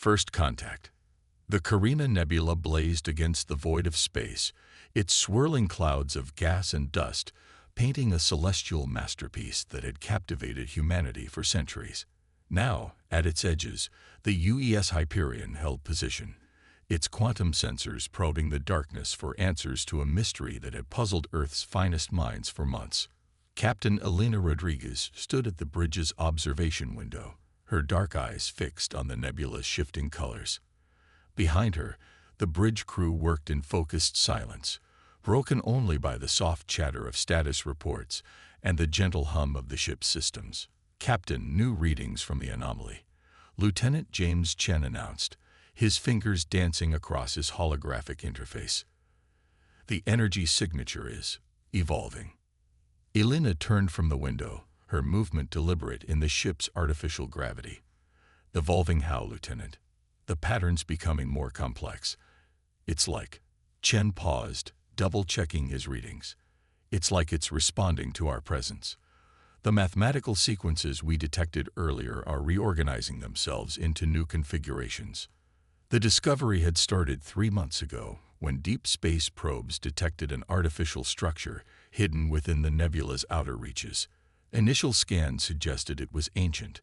First contact. The Carina Nebula blazed against the void of space, its swirling clouds of gas and dust painting a celestial masterpiece that had captivated humanity for centuries. Now, at its edges, the UES Hyperion held position, its quantum sensors probing the darkness for answers to a mystery that had puzzled Earth's finest minds for months. Captain Elena Rodriguez stood at the bridge's observation window, her dark eyes fixed on the nebula's shifting colors. Behind her, the bridge crew worked in focused silence, broken only by the soft chatter of status reports and the gentle hum of the ship's systems. Captain, new readings from the anomaly, Lieutenant James Chen announced, his fingers dancing across his holographic interface. The energy signature is evolving. Elena turned from the window, her movement deliberate in the ship's artificial gravity. Evolving how, Lieutenant? The patterns becoming more complex. It's like. Chen paused, double-checking his readings. It's like it's responding to our presence. The mathematical sequences we detected earlier are reorganizing themselves into new configurations. The discovery had started 3 months ago, when deep space probes detected an artificial structure hidden within the nebula's outer reaches. Initial scans suggested it was ancient,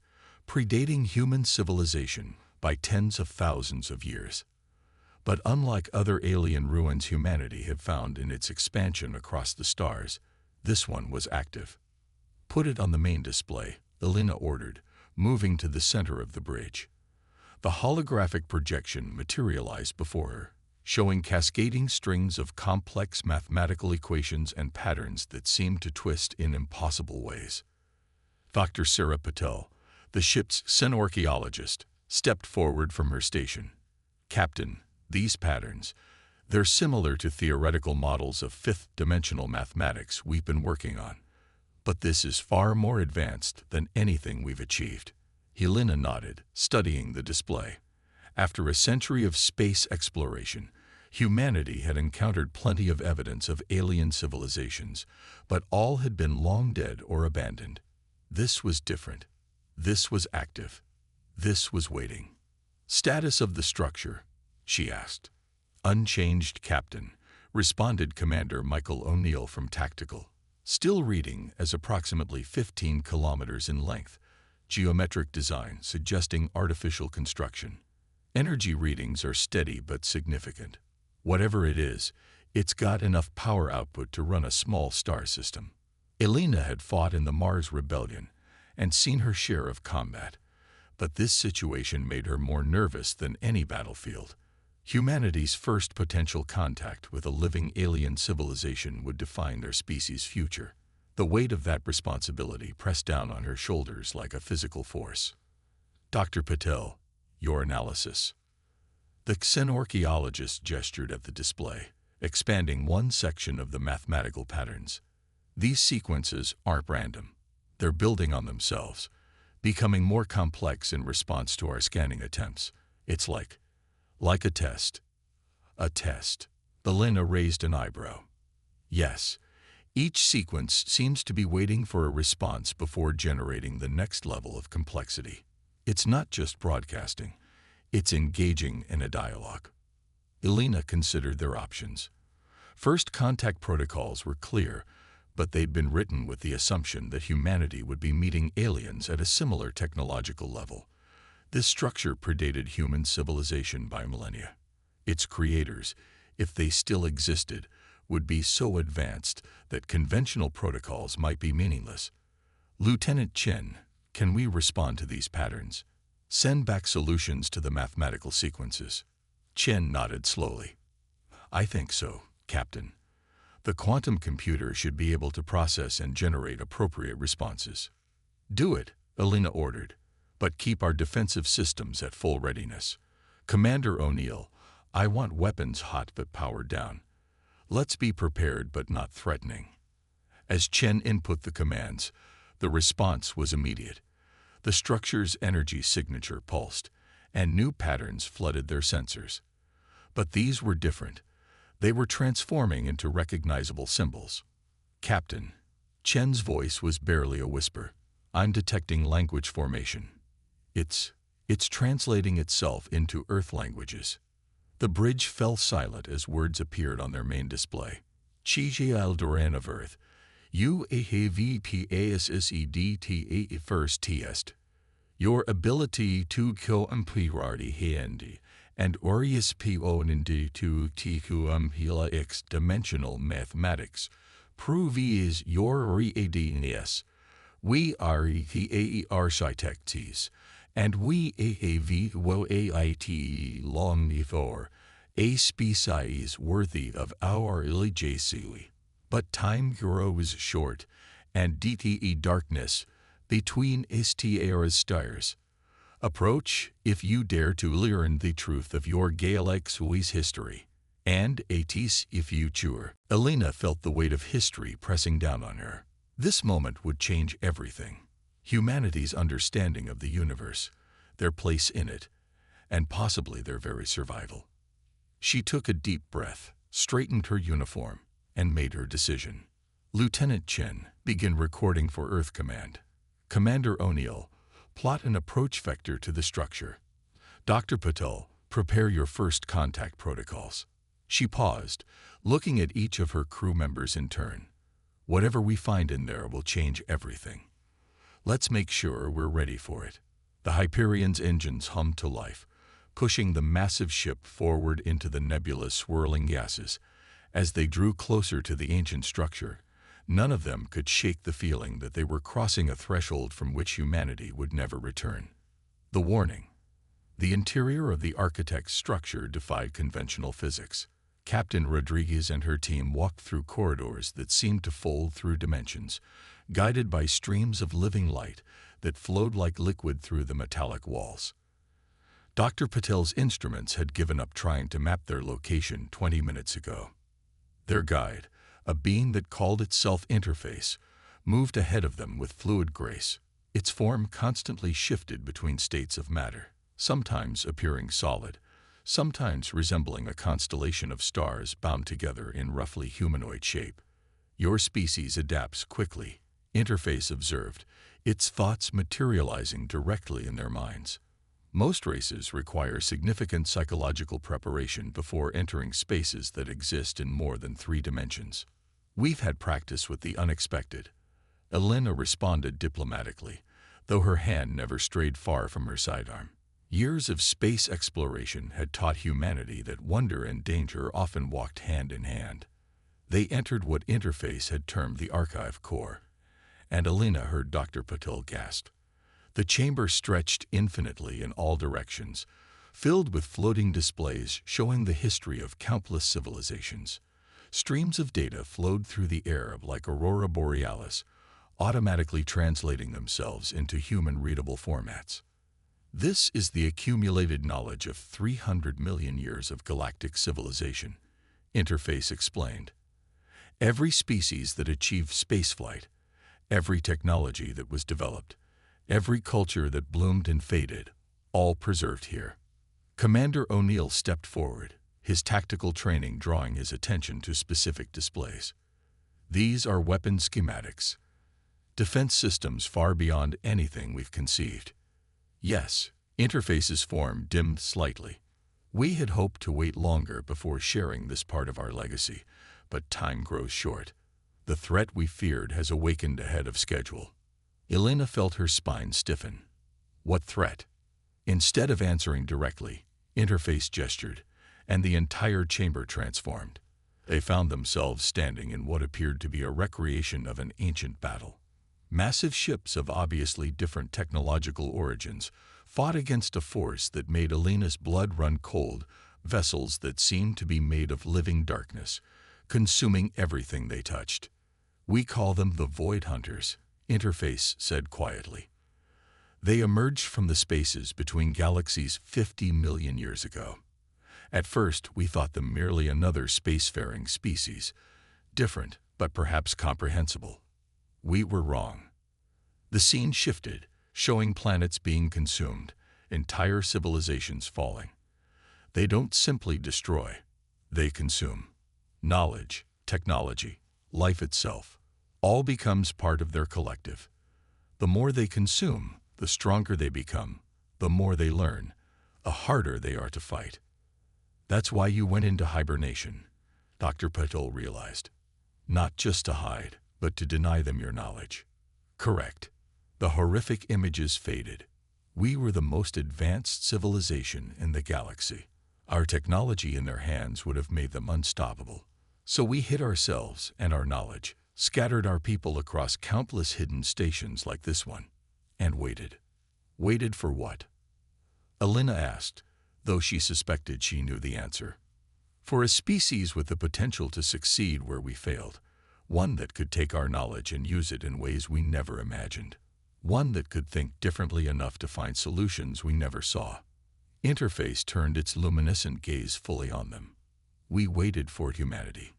predating human civilization by tens of thousands of years. But unlike other alien ruins humanity had found in its expansion across the stars, this one was active. Put it on the main display, Elena ordered, moving to the center of the bridge. The holographic projection materialized before her, showing cascading strings of complex mathematical equations and patterns that seemed to twist in impossible ways. Dr. Sarah Patel, the ship's xenorchaeologist, stepped forward from her station. Captain, these patterns, they're similar to theoretical models of fifth-dimensional mathematics we've been working on. But this is far more advanced than anything we've achieved. Helena nodded, studying the display. After a century of space exploration, humanity had encountered plenty of evidence of alien civilizations, but all had been long dead or abandoned. This was different. This was active. This was waiting. Status of the structure, she asked. Unchanged, Captain, responded Commander Michael O'Neill from Tactical. Still reading as approximately 15 kilometers in length. Geometric design suggesting artificial construction. Energy readings are steady but significant. Whatever it is, it's got enough power output to run a small star system. Elena had fought in the Mars Rebellion and seen her share of combat, but this situation made her more nervous than any battlefield. Humanity's first potential contact with a living alien civilization would define their species' future. The weight of that responsibility pressed down on her shoulders like a physical force. Dr. Patel, your analysis. The xenorchaeologist gestured at the display, expanding one section of the mathematical patterns. These sequences aren't random. They're building on themselves, becoming more complex in response to our scanning attempts. It's like a test. A test. Elena raised an eyebrow. Yes, each sequence seems to be waiting for a response before generating the next level of complexity. It's not just broadcasting. It's engaging in a dialogue. Elena considered their options. First contact protocols were clear, but they'd been written with the assumption that humanity would be meeting aliens at a similar technological level. This structure predated human civilization by millennia. Its creators, if they still existed, would be so advanced that conventional protocols might be meaningless. Lieutenant Chen, can we respond to these patterns? Send back solutions to the mathematical sequences. Chen nodded slowly. I think so, Captain. The quantum computer should be able to process and generate appropriate responses. Do it, Elena ordered, but keep our defensive systems at full readiness. Commander O'Neill, I want weapons hot but powered down. Let's be prepared but not threatening. As Chen input the commands, the response was immediate. The structure's energy signature pulsed, and new patterns flooded their sensors. But these were different. They were transforming into recognizable symbols. Captain, Chen's voice was barely a whisper. I'm detecting language formation. It's It's translating itself into Earth languages. The bridge fell silent as words appeared on their main display. Chiji Aldoran of Earth. UAHVPASSEDTA first test. Your ability to co-impirati hindi and Orius P.O.N.D. to TQMPLA X dimensional mathematics. Prove is your readiness. We are ETAER Cytectes, and we AAV wo AIT long before a species worthy of our illegacily. But time grows short, and DTE darkness between STAR's stars. Approach if you dare to learn the truth of your Galactic's history, and AT's future. Elena felt the weight of history pressing down on her. This moment would change everything. Humanity's understanding of the universe, their place in it, and possibly their very survival. She took a deep breath, straightened her uniform, and made her decision. Lieutenant Chen, begin recording for Earth Command. Commander O'Neill, plot an approach vector to the structure. Dr. Patel, prepare your first contact protocols. She paused, looking at each of her crew members in turn. Whatever we find in there will change everything. Let's make sure we're ready for it. The Hyperion's engines hummed to life, pushing the massive ship forward into the nebulous swirling gases. As they drew closer to the ancient structure, none of them could shake the feeling that they were crossing a threshold from which humanity would never return. The warning. The interior of the architect's structure defied conventional physics. Captain Rodriguez and her team walked through corridors that seemed to fold through dimensions, guided by streams of living light that flowed like liquid through the metallic walls. Dr. Patel's instruments had given up trying to map their location 20 minutes ago. Their guide, a being that called itself Interface, moved ahead of them with fluid grace. Its form constantly shifted between states of matter, sometimes appearing solid, sometimes resembling a constellation of stars bound together in roughly humanoid shape. Your species adapts quickly, Interface observed, its thoughts materializing directly in their minds. Most races require significant psychological preparation before entering spaces that exist in more than 3 dimensions. We've had practice with the unexpected. Elena responded diplomatically, though her hand never strayed far from her sidearm. Years of space exploration had taught humanity that wonder and danger often walked hand in hand. They entered what Interface had termed the archive core, and Elena heard Dr. Patel gasp. The chamber stretched infinitely in all directions, filled with floating displays showing the history of countless civilizations. Streams of data flowed through the air like aurora borealis, automatically translating themselves into human-readable formats. This is the accumulated knowledge of 300 million years of galactic civilization, Interface explained. Every species that achieved spaceflight, every technology that was developed, every culture that bloomed and faded, all preserved here. Commander O'Neill stepped forward, his tactical training drawing his attention to specific displays. These are weapon schematics, defense systems far beyond anything we've conceived. Yes, Interface's form dimmed slightly. We had hoped to wait longer before sharing this part of our legacy, but time grows short. The threat we feared has awakened ahead of schedule. Elena felt her spine stiffen. What threat? Instead of answering directly, Interface gestured, and the entire chamber transformed. They found themselves standing in what appeared to be a recreation of an ancient battle. Massive ships of obviously different technological origins fought against a force that made Elena's blood run cold, vessels that seemed to be made of living darkness, consuming everything they touched. We call them the Void Hunters, Interface said quietly. They emerged from the spaces between galaxies 50 million years ago. At first, we thought them merely another spacefaring species, different but perhaps comprehensible. We were wrong. The scene shifted, showing planets being consumed, entire civilizations falling. They don't simply destroy, they consume. Knowledge, technology, life itself, all becomes part of their collective. The more they consume, the stronger they become, The more they learn, the harder they are to fight. That's why you went into hibernation, Dr. Patel realized. Not just to hide, but to deny them your knowledge. Correct. The horrific images faded. We were the most advanced civilization in the galaxy. Our technology in their hands would have made them unstoppable. So we hid ourselves and our knowledge, scattered our people across countless hidden stations like this one, and waited. Waited for what? Elena asked, though she suspected she knew the answer. For a species with the potential to succeed where we failed, one that could take our knowledge and use it in ways we never imagined, one that could think differently enough to find solutions we never saw. Interface turned its luminescent gaze fully on them. We waited for humanity.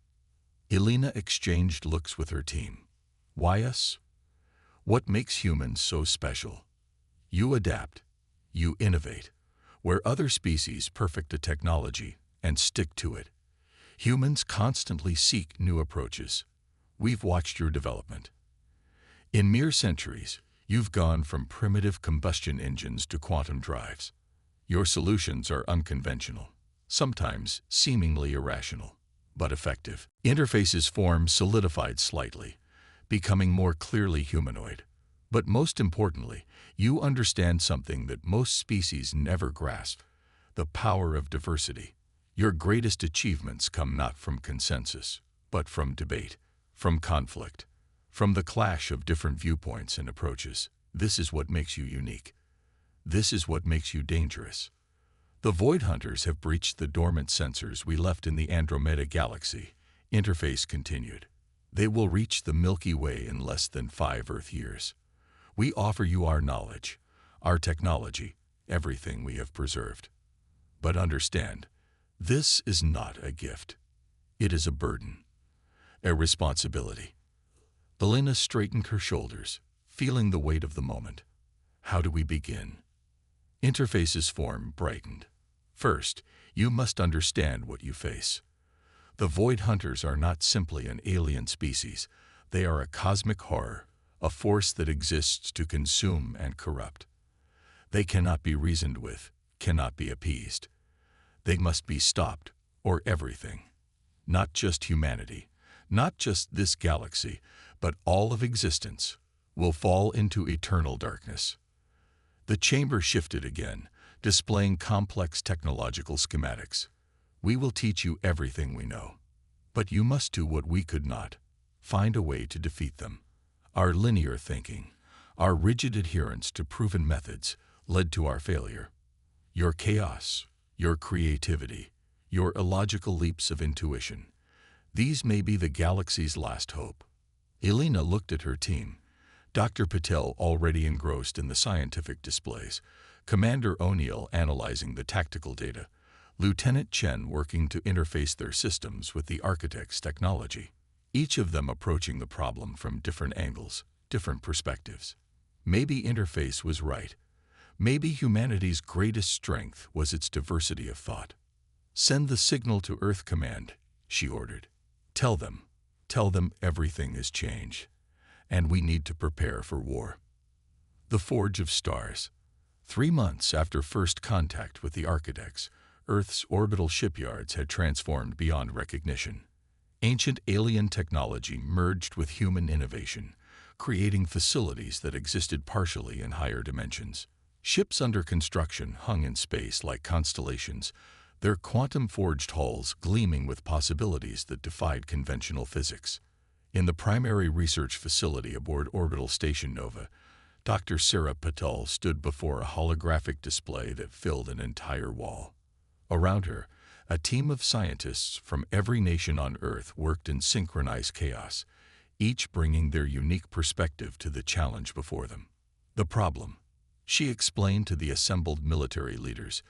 Elena exchanged looks with her team. Why us? What makes humans so special? You adapt. You innovate. Where other species perfect a technology and stick to it, humans constantly seek new approaches. We've watched your development. In mere centuries, you've gone from primitive combustion engines to quantum drives. Your solutions are unconventional, sometimes seemingly irrational, but effective. Interface's form solidified slightly, becoming more clearly humanoid. But most importantly, you understand something that most species never grasp: the power of diversity. Your greatest achievements come not from consensus, but from debate, from conflict, from the clash of different viewpoints and approaches. This is what makes you unique. This is what makes you dangerous. The Void Hunters have breached the dormant sensors we left in the Andromeda Galaxy, Interface continued. They will reach the Milky Way in less than 5 Earth years. We offer you our knowledge, our technology, everything we have preserved. But understand, this is not a gift. It is a burden, a responsibility. Elena straightened her shoulders, feeling the weight of the moment. How do we begin? Interface's form brightened. First, you must understand what you face. The Void Hunters are not simply an alien species. They are a cosmic horror, a force that exists to consume and corrupt. They cannot be reasoned with, cannot be appeased. They must be stopped, or everything. Not just humanity, not just this galaxy, but all of existence will fall into eternal darkness. The chamber shifted again, displaying complex technological schematics. We will teach you everything we know. But you must do what we could not: find a way to defeat them. Our linear thinking, our rigid adherence to proven methods, led to our failure. Your chaos, your creativity, your illogical leaps of intuition, these may be the galaxy's last hope. Elena looked at her team. Dr. Patel already engrossed in the scientific displays, Commander O'Neill analyzing the tactical data, Lieutenant Chen working to interface their systems with the architect's technology, each of them approaching the problem from different angles, different perspectives. Maybe Interface was right. Maybe humanity's greatest strength was its diversity of thought. Send the signal to Earth Command, she ordered. Tell them everything has changed, and we need to prepare for war. The Forge of Stars. 3 months after first contact with the architects, Earth's orbital shipyards had transformed beyond recognition. Ancient alien technology merged with human innovation, creating facilities that existed partially in higher dimensions. Ships under construction hung in space like constellations, their quantum-forged hulls gleaming with possibilities that defied conventional physics. In the primary research facility aboard Orbital Station Nova, Dr. Sarah Patel stood before a holographic display that filled an entire wall. Around her, a team of scientists from every nation on Earth worked in synchronized chaos, each bringing their unique perspective to the challenge before them. The problem, she explained to the assembled military leaders,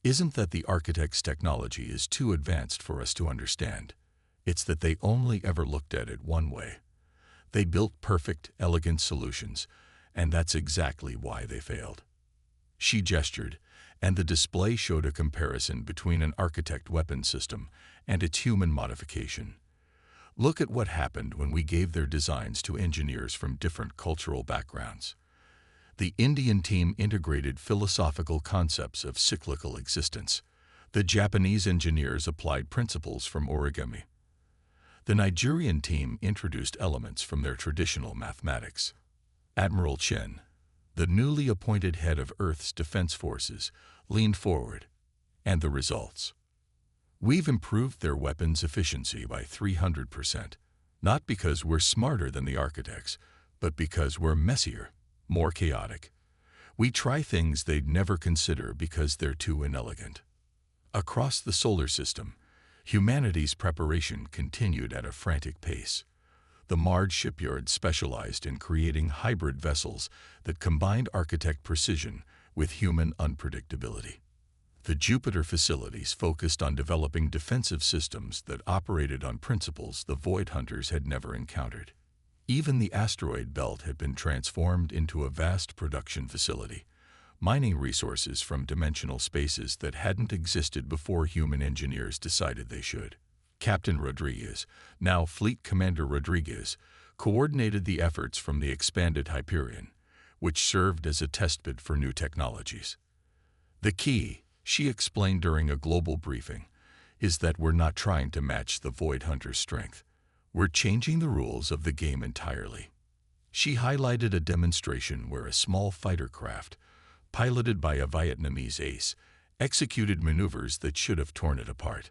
isn't that the architect's technology is too advanced for us to understand. It's that they only ever looked at it one way. They built perfect, elegant solutions, and that's exactly why they failed. She gestured, and the display showed a comparison between an architect weapon system and its human modification. Look at what happened when we gave their designs to engineers from different cultural backgrounds. The Indian team integrated philosophical concepts of cyclical existence. The Japanese engineers applied principles from origami. The Nigerian team introduced elements from their traditional mathematics. Admiral Chen, the newly appointed head of Earth's defense forces, leaned forward. And the results? We've improved their weapons efficiency by 300%, not because we're smarter than the architects, but because we're messier, more chaotic. We try things they'd never consider because they're too inelegant. Across the solar system, humanity's preparation continued at a frantic pace. The Mars shipyard specialized in creating hybrid vessels that combined architect precision with human unpredictability. The Jupiter facilities focused on developing defensive systems that operated on principles the Void Hunters had never encountered. Even the asteroid belt had been transformed into a vast production facility, mining resources from dimensional spaces that hadn't existed before human engineers decided they should. Captain Rodriguez, now Fleet Commander Rodriguez, coordinated the efforts from the expanded Hyperion, which served as a testbed for new technologies. The key, she explained during a global briefing, is that we're not trying to match the Void Hunter's strength. We're changing the rules of the game entirely. She highlighted a demonstration where a small fighter craft, piloted by a Vietnamese ace, executed maneuvers that should have torn it apart.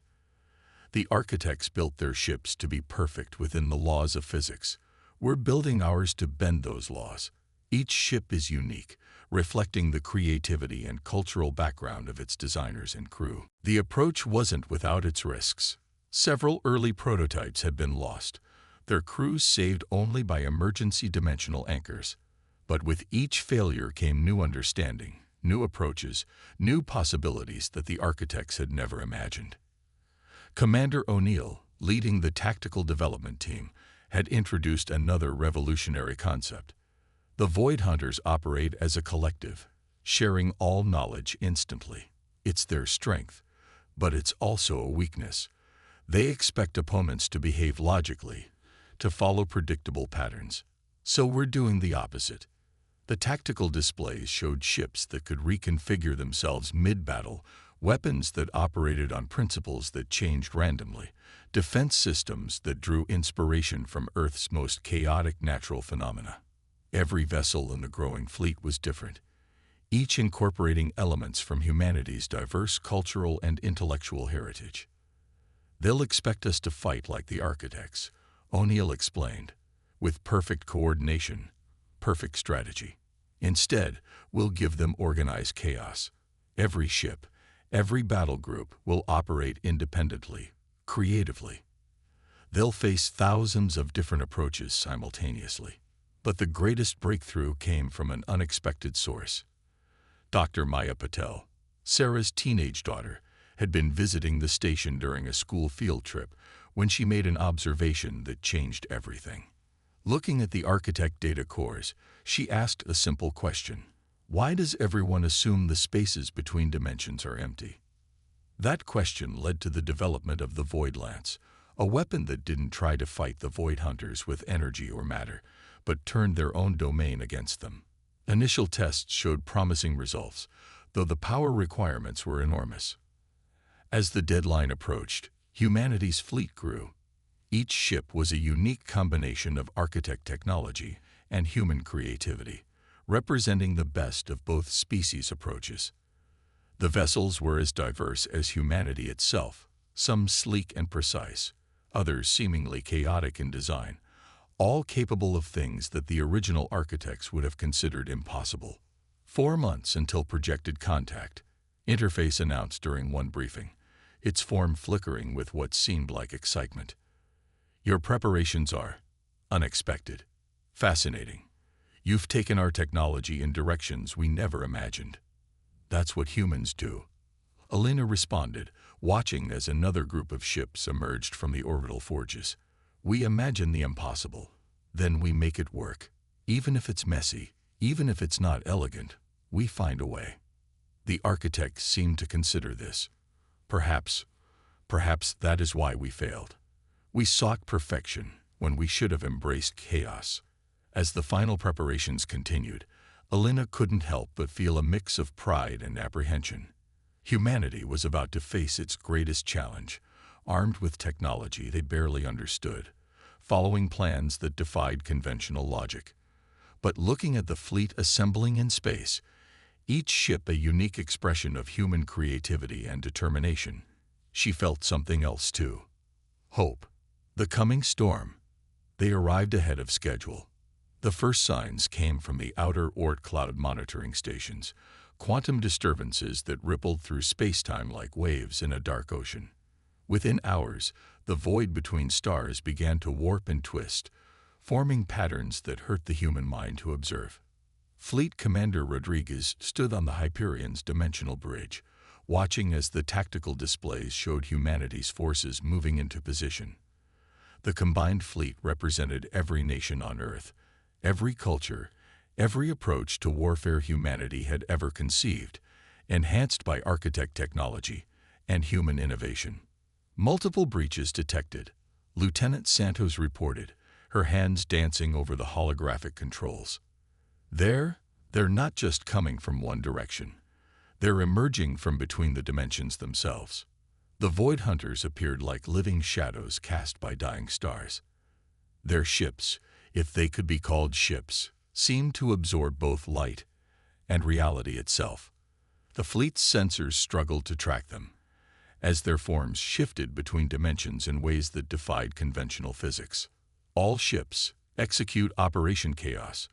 The architects built their ships to be perfect within the laws of physics. We're building ours to bend those laws. Each ship is unique, reflecting the creativity and cultural background of its designers and crew. The approach wasn't without its risks. Several early prototypes had been lost, their crews saved only by emergency dimensional anchors. But with each failure came new understanding, new approaches, new possibilities that the architects had never imagined. Commander O'Neill, leading the tactical development team, had introduced another revolutionary concept. The Void Hunters operate as a collective, sharing all knowledge instantly. It's their strength, but it's also a weakness. They expect opponents to behave logically, to follow predictable patterns. So we're doing the opposite. The tactical displays showed ships that could reconfigure themselves mid-battle, weapons that operated on principles that changed randomly, defense systems that drew inspiration from Earth's most chaotic natural phenomena. Every vessel in the growing fleet was different, each incorporating elements from humanity's diverse cultural and intellectual heritage. They'll expect us to fight like the architects, O'Neill explained, with perfect coordination, perfect strategy. Instead, we'll give them organized chaos. Every ship, every battle group will operate independently, creatively. They'll face thousands of different approaches simultaneously. But the greatest breakthrough came from an unexpected source. Dr. Maya Patel, Sarah's teenage daughter, had been visiting the station during a school field trip when she made an observation that changed everything. Looking at the architect data cores, she asked a simple question. Why does everyone assume the spaces between dimensions are empty? That question led to the development of the Void Lance, a weapon that didn't try to fight the Void Hunters with energy or matter, but turned their own domain against them. Initial tests showed promising results, though the power requirements were enormous. As the deadline approached, humanity's fleet grew. Each ship was a unique combination of architect technology and human creativity, representing the best of both species' approaches. The vessels were as diverse as humanity itself, some sleek and precise, others seemingly chaotic in design, all capable of things that the original architects would have considered impossible. 4 months until projected contact, Interface announced during one briefing, its form flickering with what seemed like excitement. Your preparations are unexpected, fascinating. You've taken our technology in directions we never imagined. That's what humans do. Elena responded, watching as another group of ships emerged from the orbital forges. We imagine the impossible, then we make it work. Even if it's messy, even if it's not elegant, we find a way. The architects seemed to consider this. Perhaps that is why we failed. We sought perfection when we should have embraced chaos. As the final preparations continued, Elena couldn't help but feel a mix of pride and apprehension. Humanity was about to face its greatest challenge, armed with technology they barely understood, following plans that defied conventional logic. But looking at the fleet assembling in space, each ship a unique expression of human creativity and determination, she felt something else too. Hope. The coming storm. They arrived ahead of schedule. The first signs came from the outer Oort cloud monitoring stations, quantum disturbances that rippled through space-time like waves in a dark ocean. Within hours, the void between stars began to warp and twist, forming patterns that hurt the human mind to observe. Fleet Commander Rodriguez stood on the Hyperion's dimensional bridge, watching as the tactical displays showed humanity's forces moving into position. The combined fleet represented every nation on Earth, every culture, every approach to warfare humanity had ever conceived, enhanced by architect technology and human innovation. Multiple breaches detected, Lieutenant Santos reported, her hands dancing over the holographic controls. They're not just coming from one direction. They're emerging from between the dimensions themselves. The Void Hunters appeared like living shadows cast by dying stars. Their ships, if they could be called ships, seemed to absorb both light and reality itself. The fleet's sensors struggled to track them, as their forms shifted between dimensions in ways that defied conventional physics. All ships, execute Operation Chaos,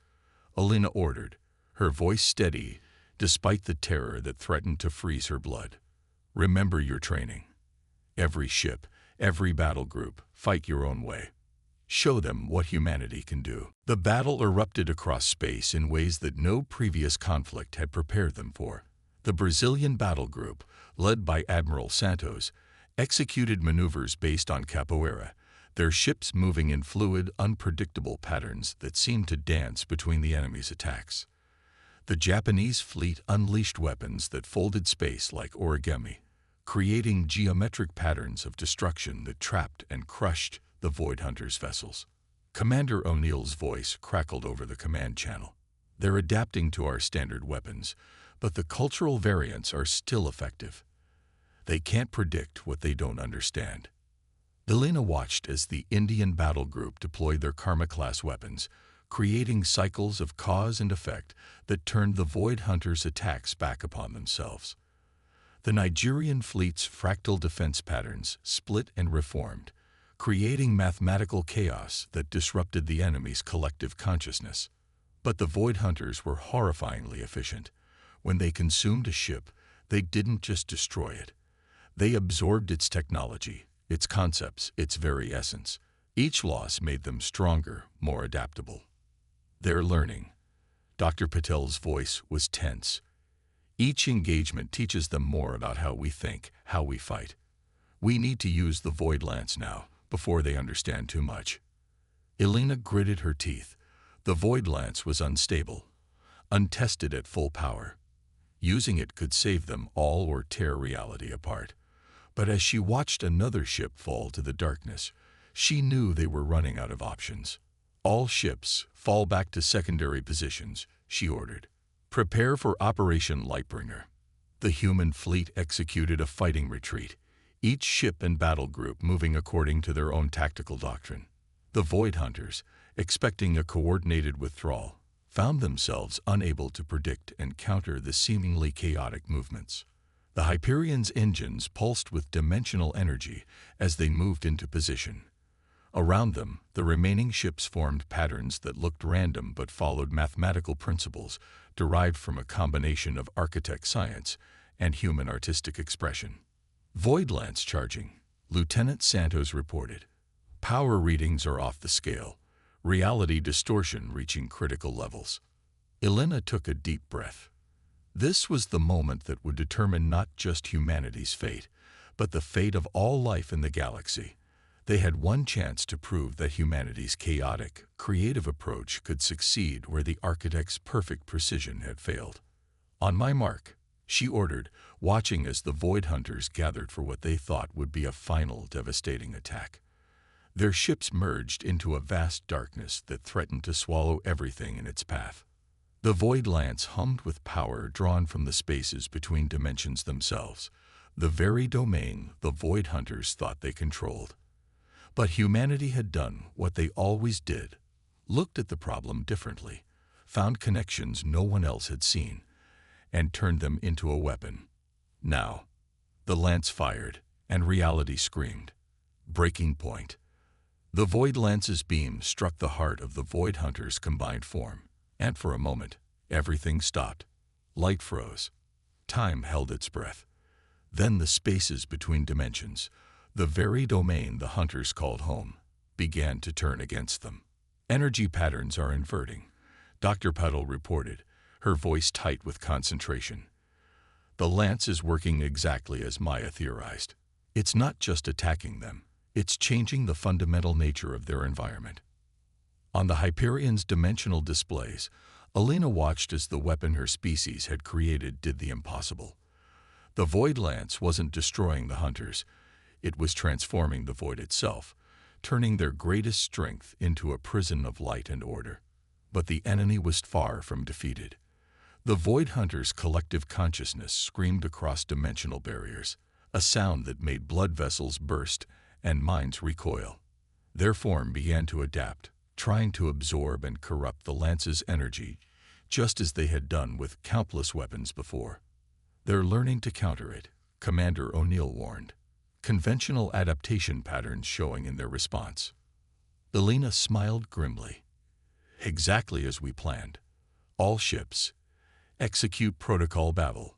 Elena ordered, her voice steady despite the terror that threatened to freeze her blood. Remember your training. Every ship, every battle group, fight your own way. Show them what humanity can do. The battle erupted across space in ways that no previous conflict had prepared them for. The Brazilian battle group, led by Admiral Santos, executed maneuvers based on capoeira, their ships moving in fluid, unpredictable patterns that seemed to dance between the enemy's attacks. The Japanese fleet unleashed weapons that folded space like origami, creating geometric patterns of destruction that trapped and crushed the Void Hunters' vessels. Commander O'Neill's voice crackled over the command channel. They're adapting to our standard weapons, but the cultural variants are still effective. They can't predict what they don't understand. Elena watched as the Indian battle group deployed their Karma-class weapons, creating cycles of cause and effect that turned the Void Hunters' attacks back upon themselves. The Nigerian fleet's fractal defense patterns split and reformed, creating mathematical chaos that disrupted the enemy's collective consciousness. But the Void Hunters were horrifyingly efficient. When they consumed a ship, they didn't just destroy it. They absorbed its technology, its concepts, its very essence. Each loss made them stronger, more adaptable. They're learning. Dr. Patel's voice was tense. Each engagement teaches them more about how we think, how we fight. We need to use the Void Lance now, before they understand too much. Elena gritted her teeth. The Void Lance was unstable, untested at full power. Using it could save them all or tear reality apart. But as she watched another ship fall to the darkness, she knew they were running out of options. All ships, fall back to secondary positions, she ordered. Prepare for Operation Lightbringer. The human fleet executed a fighting retreat, each ship and battle group moving according to their own tactical doctrine. The Void Hunters, expecting a coordinated withdrawal, found themselves unable to predict and counter the seemingly chaotic movements. The Hyperion's engines pulsed with dimensional energy as they moved into position. Around them, the remaining ships formed patterns that looked random but followed mathematical principles derived from a combination of architect science and human artistic expression. Void Lance charging, Lieutenant Santos reported. Power readings are off the scale, reality distortion reaching critical levels. Elena took a deep breath. This was the moment that would determine not just humanity's fate, but the fate of all life in the galaxy. They had one chance to prove that humanity's chaotic, creative approach could succeed where the architect's perfect precision had failed. On my mark, she ordered, watching as the Void Hunters gathered for what they thought would be a final devastating attack. Their ships merged into a vast darkness that threatened to swallow everything in its path. The void lance hummed with power drawn from the spaces between dimensions themselves, the very domain the void hunters thought they controlled. But humanity had done what they always did, looked at the problem differently, found connections no one else had seen, and turned them into a weapon. Now, the lance fired, and reality screamed. Breaking point. The void lance's beam struck the heart of the void hunter's combined form, and for a moment, everything stopped. Light froze. Time held its breath. Then the spaces between dimensions, the very domain the hunters called home, began to turn against them. Energy patterns are inverting, Dr. Puddle reported, her voice tight with concentration. The lance is working exactly as Maya theorized. It's not just attacking them, it's changing the fundamental nature of their environment. On the Hyperion's dimensional displays, Alina watched as the weapon her species had created did the impossible. The void lance wasn't destroying the hunters, it was transforming the void itself, turning their greatest strength into a prison of light and order. But the enemy was far from defeated. The void hunters' collective consciousness screamed across dimensional barriers, a sound that made blood vessels burst and minds recoil. Their form began to adapt, trying to absorb and corrupt the lance's energy, just as they had done with countless weapons before. They're learning to counter it, Commander O'Neill warned, conventional adaptation patterns showing in their response. Alina smiled grimly. Exactly as we planned. All ships, execute protocol battle.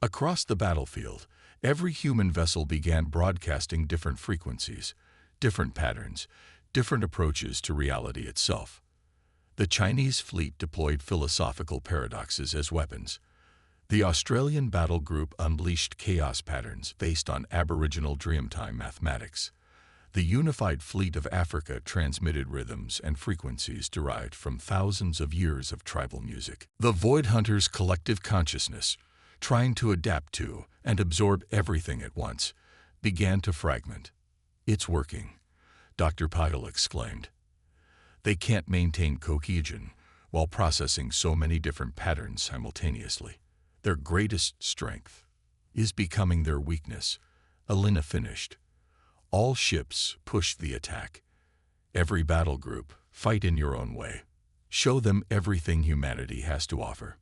Across the battlefield, every human vessel began broadcasting different frequencies, different patterns, different approaches to reality itself. The Chinese fleet deployed philosophical paradoxes as weapons. The Australian battle group unleashed chaos patterns based on Aboriginal Dreamtime mathematics. The unified fleet of Africa transmitted rhythms and frequencies derived from thousands of years of tribal music. The Void Hunters' collective consciousness, trying to adapt to and absorb everything at once, began to fragment. It's working, Dr. Pyle exclaimed. They can't maintain cohesion while processing so many different patterns simultaneously. Their greatest strength is becoming their weakness, Alina finished. All ships pushed the attack. Every battle group, fight in your own way. Show them everything humanity has to offer.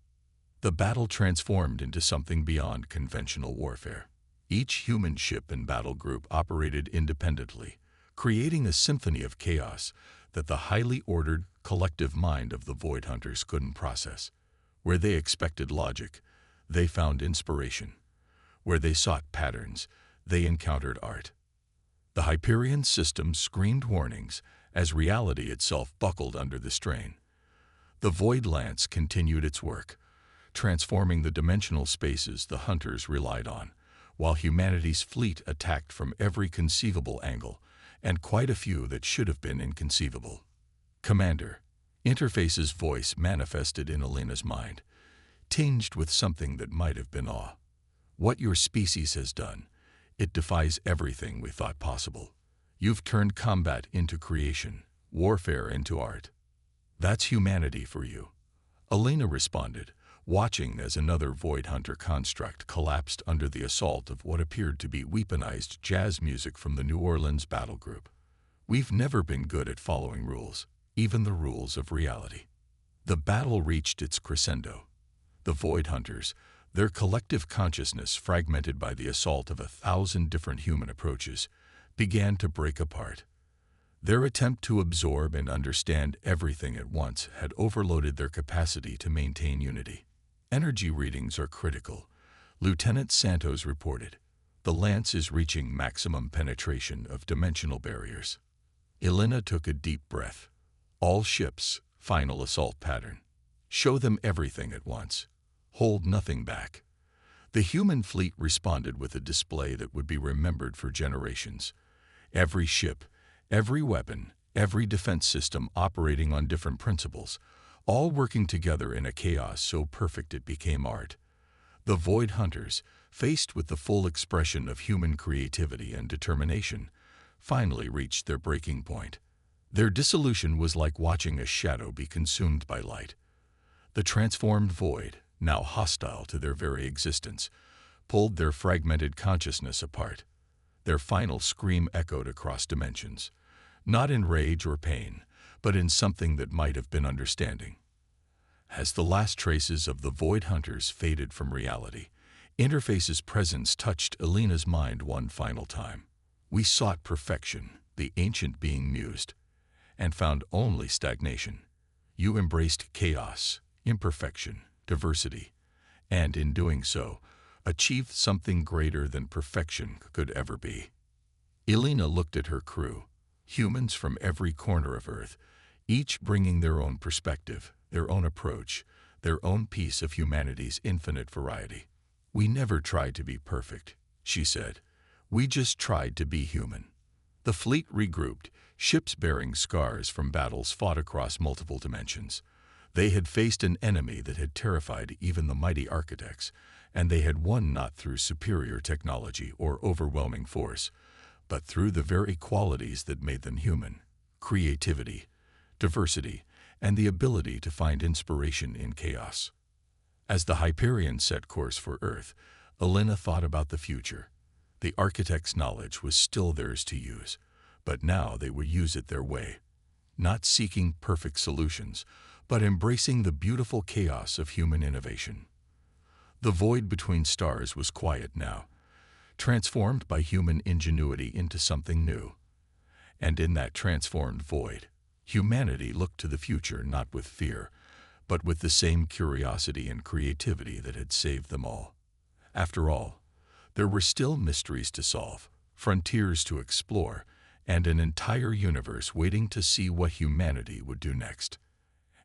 The battle transformed into something beyond conventional warfare. Each human ship and battle group operated independently, creating a symphony of chaos that the highly ordered, collective mind of the Void Hunters couldn't process. Where they expected logic, they found inspiration. Where they sought patterns, they encountered art. The Hyperion system screamed warnings as reality itself buckled under the strain. The Void Lance continued its work, transforming the dimensional spaces the hunters relied on, while humanity's fleet attacked from every conceivable angle, and quite a few that should have been inconceivable. Commander, Interface's voice manifested in Alina's mind, tinged with something that might have been awe. What your species has done, it defies everything we thought possible. You've turned combat into creation, warfare into art. That's humanity for you. Alina responded, watching as another Void Hunter construct collapsed under the assault of what appeared to be weaponized jazz music from the New Orleans battle group. We've never been good at following rules, even the rules of reality. The battle reached its crescendo. The Void Hunters, their collective consciousness fragmented by the assault of 1,000 different human approaches, began to break apart. Their attempt to absorb and understand everything at once had overloaded their capacity to maintain unity. Energy readings are critical, Lieutenant Santos reported. The Lance is reaching maximum penetration of dimensional barriers. Alina took a deep breath. All ships, final assault pattern. Show them everything at once. Hold nothing back. The human fleet responded with a display that would be remembered for generations. Every ship, every weapon, every defense system operating on different principles, all working together in a chaos so perfect it became art. The Void Hunters, faced with the full expression of human creativity and determination, finally reached their breaking point. Their dissolution was like watching a shadow be consumed by light. The transformed void, now hostile to their very existence, pulled their fragmented consciousness apart. Their final scream echoed across dimensions, not in rage or pain, but in something that might have been understanding. As the last traces of the Void Hunters faded from reality, Interface's presence touched Elena's mind one final time. We sought perfection, the ancient being mused, and found only stagnation. You embraced chaos, imperfection, diversity, and in doing so, achieved something greater than perfection could ever be. Elena looked at her crew, humans from every corner of Earth, each bringing their own perspective, their own approach, their own piece of humanity's infinite variety. We never tried to be perfect, she said. We just tried to be human. The fleet regrouped, ships bearing scars from battles fought across multiple dimensions. They had faced an enemy that had terrified even the mighty architects, and they had won not through superior technology or overwhelming force, but through the very qualities that made them human: creativity, diversity, and the ability to find inspiration in chaos. As the Hyperion set course for Earth, Elena thought about the future. The architects' knowledge was still theirs to use, but now they would use it their way, not seeking perfect solutions, but embracing the beautiful chaos of human innovation. The void between stars was quiet now, transformed by human ingenuity into something new. And in that transformed void, humanity looked to the future not with fear, but with the same curiosity and creativity that had saved them all. After all, there were still mysteries to solve, frontiers to explore, and an entire universe waiting to see what humanity would do next.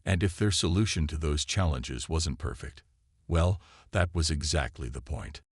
And if their solution to those challenges wasn't perfect, well, that was exactly the point.